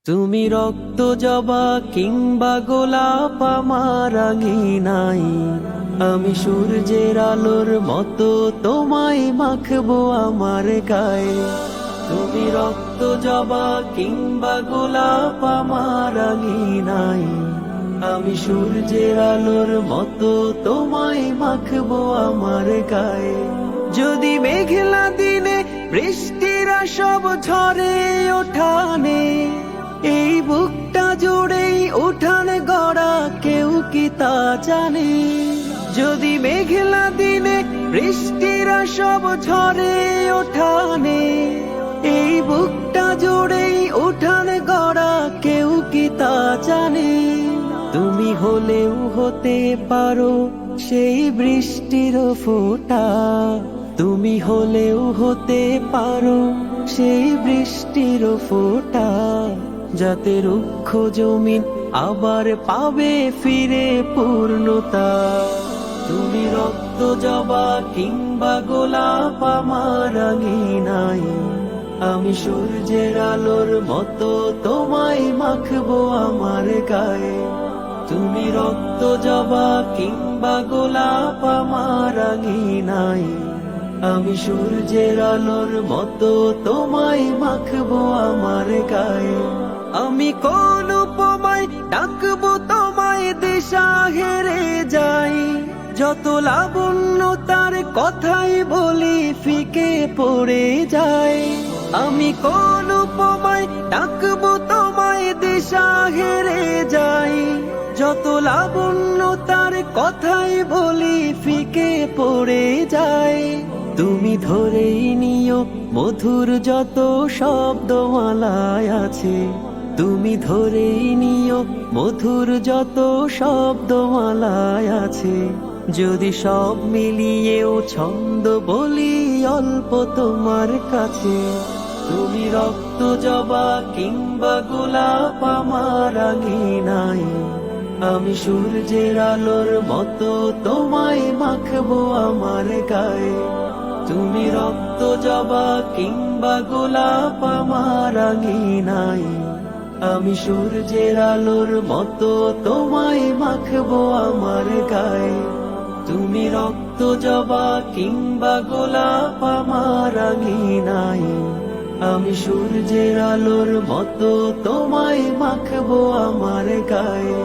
তুমি রক্ত জবা কিংবা গোলাপ আমার আঙিনায়, আমি সূর্যের আলোর মতো তোমায় মাখবো আমার গায়ে। তুমি রক্ত জবা কিংবা গোলাপ আমার আঙিনায়, আমি সূর্যের আলোর মতো তোমায় মাখবো আমার গায়ে। যদি মেঘলা দিনে বৃষ্টিরা সব ঝরে ওঠানে, এই বুকটা জুড়েই উঠান গড়া কেউ কি তা জানে। যদি মেঘলা দিনে বৃষ্টিরা সব ঝরে ওঠানে, এই বুকটা জুড়েই উঠান গড়া কেউ কি তা জানে। তুমি হলেও হতে পারো সেই বৃষ্টির ফোঁটা, তুমি হলেও হতে পারো সেই বৃষ্টির ফোঁটা, যাতে রুক্ষ জমিন আবার পাবে ফিরে পূর্ণতা। তুমি রক্ত জবা কিংবা গোলাপ আমার আঙিনায়, আমি সূর্যের আলোর মতো তোমায় মাখবো আমার গায়ে। তুমি রক্ত জবা কিংবা গোলাপ আমার আঙিনায়, আমি সূর্যের আলোর মতো তোমায় মাখবো আমার গায়ে। আমি কোন উপমায় ডাকবো তোমায় দিশা হেরে যাই, যত লাবণ্য তার কথাই বলি ফিকে পড়ে যায়। আমি কোন উপমায় ডাকবো তোমায় দিশা হেরে যাই, যত লাবণ্য তার কথাই বলি ফিকে পড়ে যায়। তুমি ধরেই নিও মধুর যত শব্দমালায় আছে, তুমি ধরেই নিও মধুর যত শব্দমালায় আছে। যদি সব মিলিয়েও ছন্দ বলি অল্প তোমার কাছে। তুমি রক্ত জবা কিংবা গোলাপ আমার আঙিনায়, আমি সূর্যের আলোর মতো তোমায় মাখবো আমার গায়ে। তুমি রক্ত জবা কিংবা গোলাপ আমার আঙিনায়, আমি সূর্যের আলোর মতো তোমায় মাখবো আমার গায়ে। তুমি রক্ত জবা কিংবা গোলাপ আমার আঙিনায়, আমি সূর্যের আলোর মতো তোমায় মাখবো আমার গায়ে।